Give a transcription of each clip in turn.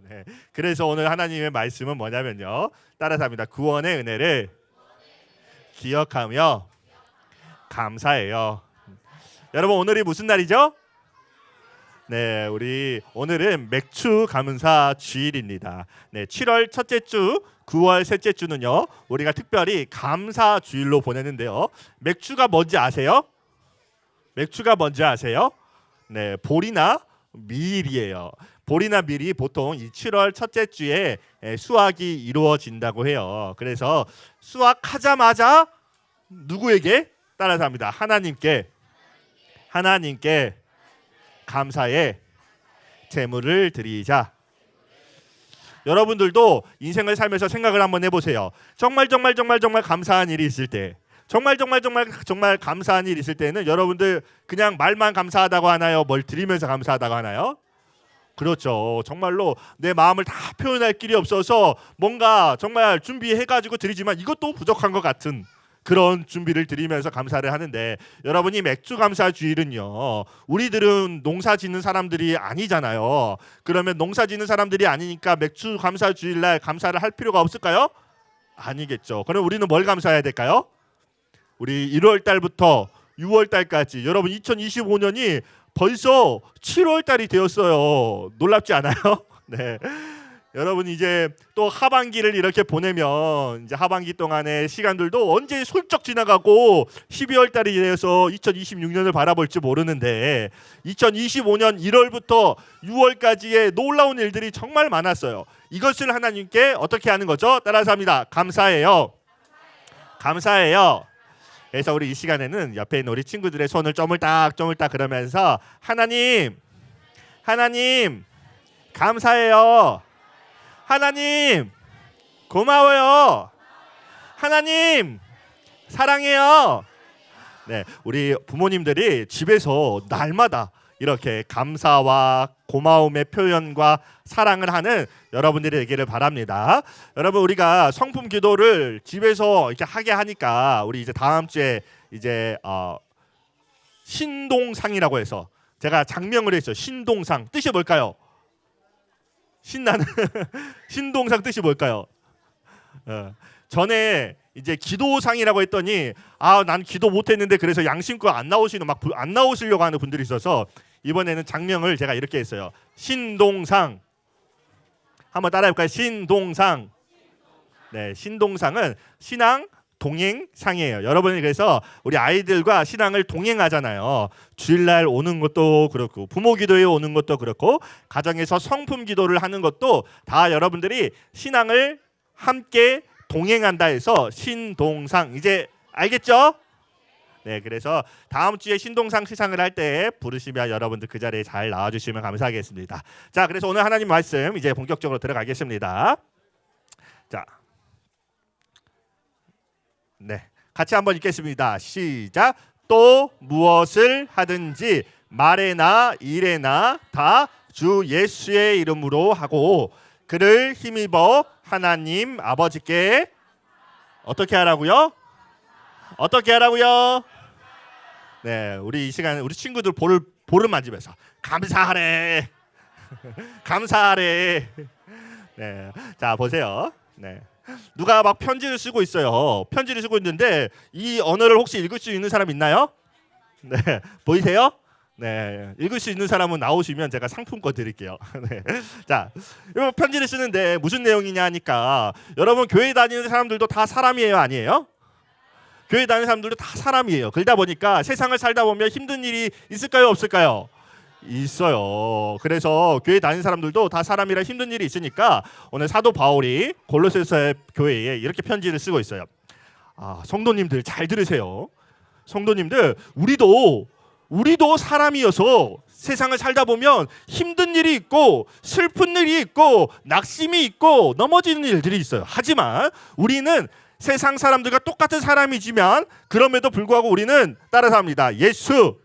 네. 그래서 오늘 하나님의 말씀은 뭐냐면요. 따라서 합니다. 구원의 은혜를 기억하며 감사해요. 여러분 오늘이 무슨 날이죠? 네, 우리 오늘은 맥주 감사 주일입니다. 네, 7월 첫째 주, 9월 셋째 주는요. 우리가 특별히 감사 주일로 보내는데요. 맥주가 뭔지 아세요? 맥주가 뭔지 아세요? 네, 볼이나 밀이에요. 볼이나 밀이 보통 이 7월 첫째 주에 수확이 이루어진다고 해요. 그래서 수확하자마자 누구에게? 따라서 합니다. 하나님께 감사의 제물을 드리자. 여러분들도 인생을 살면서 생각을 한번 해보세요. 정말 감사한 일이 있을 때, 정말 감사한 일이 있을 때는 여러분들 그냥 말만 감사하다고 하나요? 뭘 드리면서 감사하다고 하나요? 그렇죠. 정말로 내 마음을 다 표현할 길이 없어서 뭔가 정말 준비해가지고 드리지만 이것도 부족한 것 같은 그런 준비를 드리면서 감사를 하는데, 여러분이 맥주 감사 주일은요, 우리들은 농사 짓는 사람들이 아니잖아요. 그러면 농사 짓는 사람들이 아니니까 맥주 감사 주일날 감사를 할 필요가 없을까요? 아니겠죠. 그럼 우리는 뭘 감사해야 될까요? 우리 1월 달부터 6월 달까지, 여러분 2025년이 벌써 7월 달이 되었어요. 놀랍지 않아요? 네. 여러분 이제 또 하반기를 이렇게 보내면 이제 하반기 동안의 시간들도 언제 훌쩍 지나가고 12월 달이 돼서 2026년을 바라볼지 모르는데, 2025년 1월부터 6월까지의 놀라운 일들이 정말 많았어요. 이것을 하나님께 어떻게 하는 거죠? 따라서 합니다. 감사해요. 그래서 우리 이 시간에는 옆에 있는 우리 친구들의 손을 쪼물딱 그러면서 하나님 감사해요. 하나님 고마워요. 하나님 사랑해요. 네, 우리 부모님들이 집에서 날마다 이렇게 감사와 고마움의 표현과 사랑을 하는 여러분들이 되기를 바랍니다. 여러분 우리가 성품 기도를 집에서 이렇게 하게 하니까 우리 이제 다음 주에 이제 신동상이라고 해서 제가 장명을 했어요. 신동상 뜻이 뭘까요? 신나는 신동상 뜻이 뭘까요? 전에 이제 기도상이라고 했더니 난 기도 못했는데 그래서 양심껏 안 나오시려고 하는 분들이 있어서 이번에는 장명을 제가 이렇게 했어요. 신동상. 한번 따라해볼까요? 신동상. 네, 신동상은 신앙 동행상이에요. 여러분이 그래서 우리 아이들과 신앙을 동행하잖아요. 주일날 오는 것도 그렇고 부모 기도에 오는 것도 그렇고 가정에서 성품 기도를 하는 것도 다 여러분들이 신앙을 함께 동행한다 해서 신동상. 이제 알겠죠? 네, 그래서 다음 주에 신동상 시상을 할 때 부르시면 여러분들 그 자리에 잘 나와주시면 감사하겠습니다. 자, 그래서 오늘 하나님 말씀 이제 본격적으로 들어가겠습니다. 자, 네, 같이 한번 읽겠습니다. 시작. 또 무엇을 하든지 말에나 일에나 다 주 예수의 이름으로 하고 그를 힘입어 하나님 아버지께 어떻게 하라고요? 네, 우리 이 시간에 우리 친구들 볼을 만지면서 감사하래. 감사하래. 네, 자 보세요. 네, 누가 막 편지를 쓰고 있어요. 편지를 쓰고 있는데 이 언어를 혹시 읽을 수 있는 사람 있나요? 네, 보이세요? 네, 읽을 수 있는 사람은 나오시면 제가 상품권 드릴게요. 네, 자, 이 편지를 쓰는데 무슨 내용이냐 하니까 여러분 교회 다니는 사람들도 다 사람이에요, 아니에요? 교회 다니는 사람들도 다 사람이에요. 그러다 보니까 세상을 살다 보면 힘든 일이 있을까요, 없을까요? 있어요. 그래서 교회 다니는 사람들도 다 사람이라 힘든 일이 있으니까 오늘 사도 바울이 골로새서 교회에 이렇게 편지를 쓰고 있어요. 성도님들 잘 들으세요. 성도님들, 우리도 사람이어서 세상을 살다 보면 힘든 일이 있고 슬픈 일이 있고 낙심이 있고 넘어지는 일들이 있어요. 하지만 우리는 세상 사람들과 똑같은 사람이지만 그럼에도 불구하고 우리는 따라서 합니다. 예수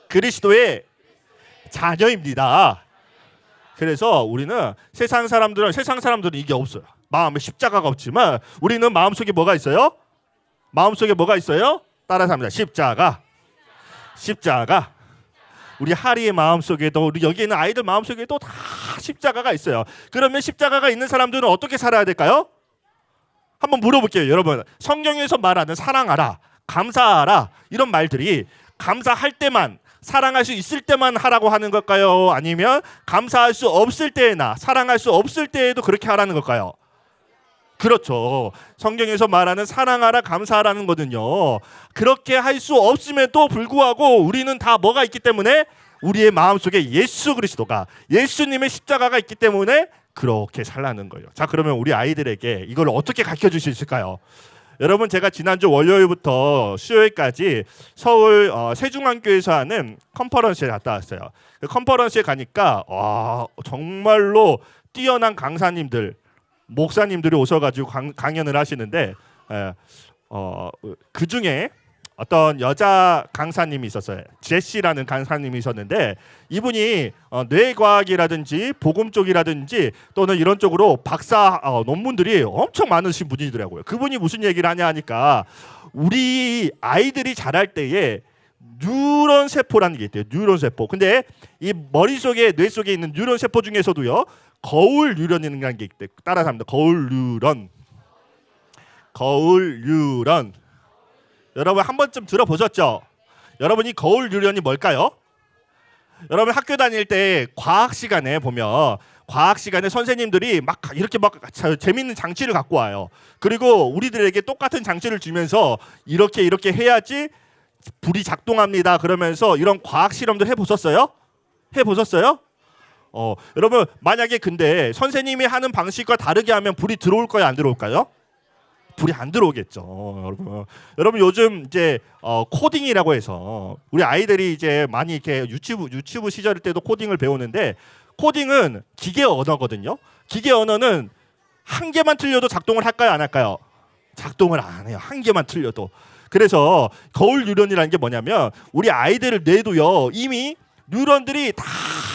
그리스도의 자녀입니다. 그래서 우리는 세상 사람들은 이게 없어요. 마음에 십자가가 없지만 우리는 마음속에 뭐가 있어요? 따라서 합니다. 십자가. 우리 하리의 마음속에도 우리 여기 있는 아이들 마음속에도 다 십자가가 있어요. 그러면 십자가가 있는 사람들은 어떻게 살아야 될까요? 한번 물어볼게요. 여러분, 성경에서 말하는 사랑하라, 감사하라 이런 말들이 감사할 때만, 사랑할 수 있을 때만 하라고 하는 걸까요? 아니면 감사할 수 없을 때나 사랑할 수 없을 때에도 그렇게 하라는 걸까요? 그렇죠. 성경에서 말하는 사랑하라, 감사하라는 거는요, 그렇게 할 수 없음에도 불구하고 우리는 다 뭐가 있기 때문에, 우리의 마음속에 예수 그리스도가, 예수님의 십자가가 있기 때문에 그렇게 살라는 거예요. 자, 그러면 우리 아이들에게 이걸 어떻게 가르쳐 줄 수 있을까요? 여러분, 제가 지난주 월요일부터 수요일까지 서울 세중안교에서 하는 컨퍼런스에 갔다 왔어요. 그 컨퍼런스에 가니까 정말로 뛰어난 강사님들, 목사님들이 오셔가지고 강연을 하시는데, 그 중에 어떤 여자 강사님이 있었어요. 제시라는 강사님이 있었는데, 이분이 뇌과학이라든지 복음 쪽이라든지 또는 이런 쪽으로 박사 논문들이 엄청 많으신 분이더라고요. 그분이 무슨 얘기를 하냐 하니까, 우리 아이들이 자랄 때에 뉴런 세포라는 게 있대요. 뉴런 세포. 근데 이 머릿속에, 뇌 속에 있는 뉴런 세포 중에서도요, 거울 뉴런이라는 게 있대요. 따라서 합니다. 거울 뉴런. 거울 뉴런. 여러분 한 번쯤 들어보셨죠? 여러분, 이 거울 뉴런이 뭘까요? 여러분, 학교 다닐 때 과학 시간에 보면, 과학 시간에 선생님들이 막 이렇게 막 재밌는 장치를 갖고 와요. 그리고 우리들에게 똑같은 장치를 주면서 이렇게 해야지 불이 작동합니다. 그러면서 이런 과학 실험도 해보셨어요? 해보셨어요? 여러분, 만약에 근데 선생님이 하는 방식과 다르게 하면 불이 들어올까요, 안 들어올까요? 불이 안 들어오겠죠. 여러분 요즘 이제 코딩이라고 해서 우리 아이들이 이제 많이 이렇게 유치부 시절 때도 코딩을 배우는데, 코딩은 기계 언어거든요. 기계 언어는 한 개만 틀려도 작동을 할까요, 안 할까요? 작동을 안 해요. 한 개만 틀려도. 그래서 거울 뉴런이라는 게 뭐냐면, 우리 아이들 뇌도요, 이미 뉴런들이 다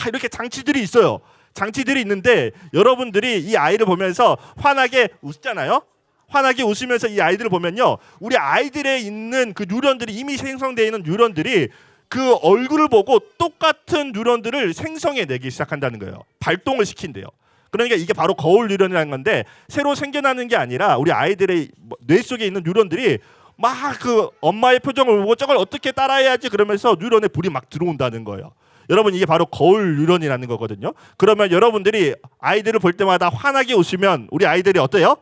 이렇게 장치들이 있어요. 장치들이 있는데, 여러분들이 이 아이를 보면서 환하게 웃잖아요. 환하게 웃으면서 이 아이들을 보면요, 우리 아이들에 있는 그 뉴런들이, 이미 생성되어 있는 뉴런들이 그 얼굴을 보고 똑같은 뉴런들을 생성해내기 시작한다는 거예요. 발동을 시킨대요. 그러니까 이게 바로 거울 뉴런이라는 건데, 새로 생겨나는 게 아니라 우리 아이들의 뇌 속에 있는 뉴런들이 막 그 엄마의 표정을 보고 저걸 어떻게 따라해야지 그러면서 뉴런에 불이 막 들어온다는 거예요. 여러분, 이게 바로 거울 뉴런이라는 거거든요. 그러면 여러분들이 아이들을 볼 때마다 환하게 웃으면 우리 아이들이 어때요?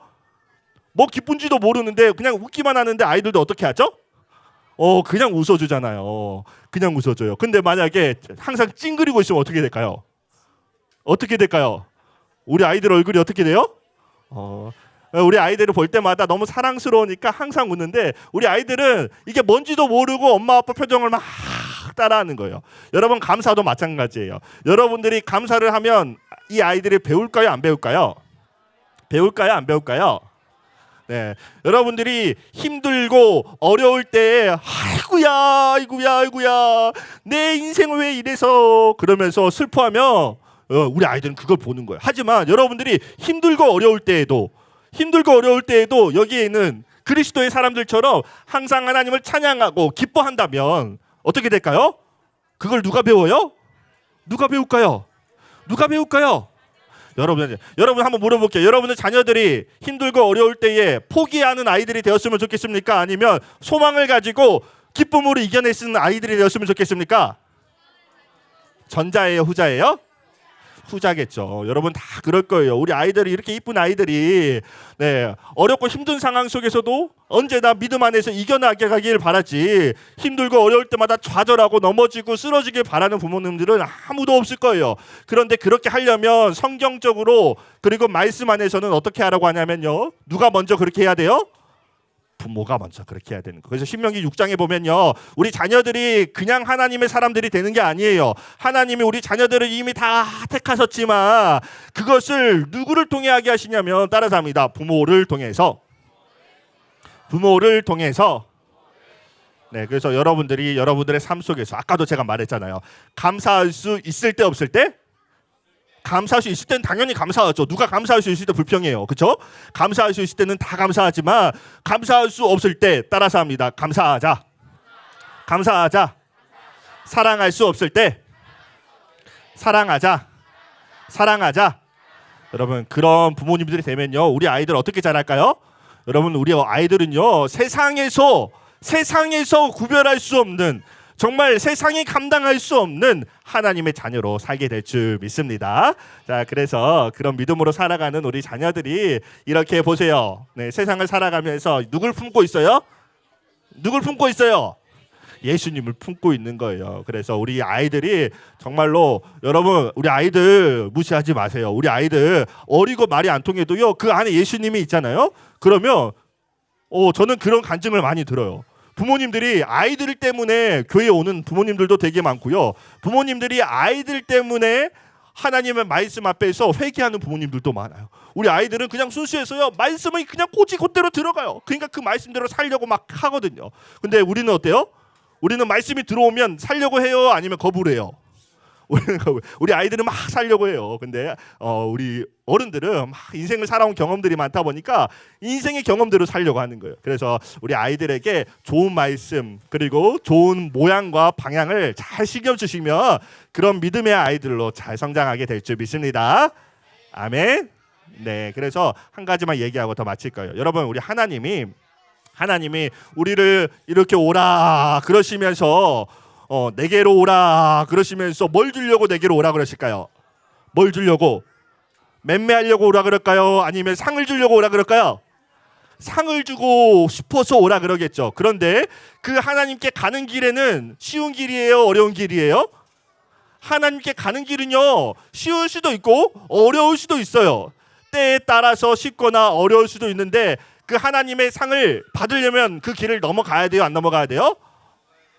뭐 기쁜지도 모르는데 그냥 웃기만 하는데, 아이들도 어떻게 하죠? 그냥 웃어주잖아요. 그냥 웃어줘요. 근데 만약에 항상 찡그리고 있으면 어떻게 될까요? 어떻게 될까요? 우리 아이들 얼굴이 어떻게 돼요? 우리 아이들을 볼 때마다 너무 사랑스러우니까 항상 웃는데, 우리 아이들은 이게 뭔지도 모르고 엄마 아빠 표정을 막 따라하는 거예요. 여러분, 감사도 마찬가지예요. 여러분들이 감사를 하면 이 아이들이 배울까요, 안 배울까요? 배울까요, 안 배울까요? 네, 여러분들이 힘들고 어려울 때 아이고야 내 인생은 왜 이래서 그러면서 슬퍼하면 우리 아이들은 그걸 보는 거예요. 하지만 여러분들이 힘들고 어려울 때에도 여기에 있는 그리스도의 사람들처럼 항상 하나님을 찬양하고 기뻐한다면 어떻게 될까요? 그걸 누가 배워요? 누가 배울까요? 여러분 한번 물어볼게요. 여러분의 자녀들이 힘들고 어려울 때에 포기하는 아이들이 되었으면 좋겠습니까? 아니면 소망을 가지고 기쁨으로 이겨낼 수 있는 아이들이 되었으면 좋겠습니까? 전자예요, 후자예요? 후자겠죠. 여러분 다 그럴 거예요. 우리 아이들이, 이렇게 이쁜 아이들이 어렵고 힘든 상황 속에서도 언제나 믿음 안에서 이겨나게 가길 바라지, 힘들고 어려울 때마다 좌절하고 넘어지고 쓰러지길 바라는 부모님들은 아무도 없을 거예요. 그런데 그렇게 하려면 성경적으로, 그리고 말씀 안에서는 어떻게 하라고 하냐면요, 누가 먼저 그렇게 해야 돼요? 부모가 먼저 그렇게 해야 되는 거예요. 그래서 신명기 6장에 보면요, 우리 자녀들이 그냥 하나님의 사람들이 되는 게 아니에요. 하나님이 우리 자녀들을 이미 다 택하셨지만 그것을 누구를 통해 하게 하시냐면, 따라서 합니다. 부모를 통해서. 네, 그래서 여러분들이 여러분들의 삶 속에서, 아까도 제가 말했잖아요, 감사할 수 있을 때 없을 때, 감사할 수 있을 때는 당연히 감사하죠. 누가 감사할 수 있을 때 불평해요, 그렇죠? 감사할 수 있을 때는 다 감사하지만, 감사할 수 없을 때, 따라서 합니다. 감사하자. 사랑할 수 없을 때 사랑하자. 사랑하자. 여러분 그런 부모님들이 되면요 우리 아이들 어떻게 자랄까요? 여러분 우리 아이들은요 세상에서 구별할 수 없는 정말 세상이 감당할 수 없는 하나님의 자녀로 살게 될 줄 믿습니다. 자, 그래서 그런 믿음으로 살아가는 우리 자녀들이 이렇게 보세요. 네, 세상을 살아가면서 누굴 품고 있어요? 누굴 품고 있어요? 예수님을 품고 있는 거예요. 그래서 우리 아이들이 정말로 여러분 우리 아이들 무시하지 마세요. 우리 아이들 어리고 말이 안 통해도요 그 안에 예수님이 있잖아요. 그러면 저는 그런 간증을 많이 들어요. 부모님들이 아이들 때문에 교회에 오는 부모님들도 되게 많고요. 부모님들이 아이들 때문에 하나님의 말씀 앞에서 회개하는 부모님들도 많아요. 우리 아이들은 그냥 순수해서요 말씀을 그냥 곧대로 들어가요. 그러니까 그 말씀대로 살려고 막 하거든요. 근데 우리는 어때요? 우리는 말씀이 들어오면 살려고 해요? 아니면 거부를 해요? 우리 아이들은 막 살려고 해요. 근데 우리 어른들은 막 인생을 살아온 경험들이 많다 보니까 인생의 경험대로 살려고 하는 거예요. 그래서 우리 아이들에게 좋은 말씀 그리고 좋은 모양과 방향을 잘 신경 주시면 그런 믿음의 아이들로 잘 성장하게 될 줄 믿습니다. 아멘. 네, 그래서 한 가지만 얘기하고 더 마칠 거예요. 여러분 우리 하나님이 우리를 이렇게 오라 그러시면서 내게로 오라 그러시면서 뭘 주려고 내게로 오라 그러실까요? 뭘 주려고? 맴매하려고 오라 그럴까요? 아니면 상을 주려고 오라 그럴까요? 상을 주고 싶어서 오라 그러겠죠. 그런데 그 하나님께 가는 길에는 쉬운 길이에요? 어려운 길이에요? 하나님께 가는 길은요 쉬울 수도 있고 어려울 수도 있어요. 때에 따라서 쉽거나 어려울 수도 있는데 그 하나님의 상을 받으려면 그 길을 넘어가야 돼요? 안 넘어가야 돼요?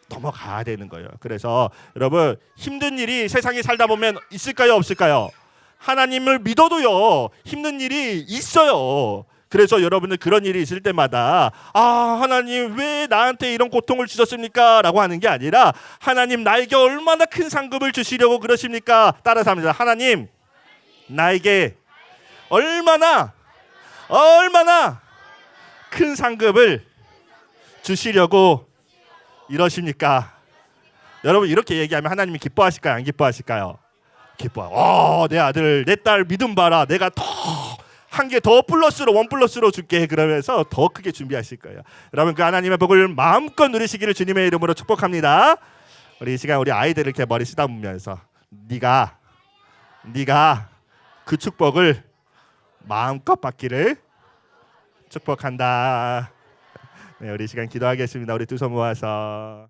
넘어가야 되는 거예요. 그래서 여러분 힘든 일이 세상에 살다 보면 있을까요? 없을까요? 하나님을 믿어도요 힘든 일이 있어요. 그래서 여러분들 그런 일이 있을 때마다 하나님 왜 나한테 이런 고통을 주셨습니까? 라고 하는 게 아니라 하나님 나에게 얼마나 큰 상급을 주시려고 그러십니까? 따라서 합니다. 하나님 나에게 얼마나 큰 상급을 주시려고 이러십니까? 여러분 이렇게 얘기하면 하나님이 기뻐하실까요? 안 기뻐하실까요? 기뻐요. 내 아들 내 딸 믿음 봐라. 내가 더 한 개 더 원 플러스로 줄게. 그러면서 더 크게 준비하실 거예요. 여러분 그 하나님의 복을 마음껏 누리시기를 주님의 이름으로 축복합니다. 우리 이 시간 우리 아이들을 이렇게 머리 쓰다보면서 네가 그 축복을 마음껏 받기를 축복한다. 네, 우리 이 시간 기도하겠습니다. 우리 두 손 모아서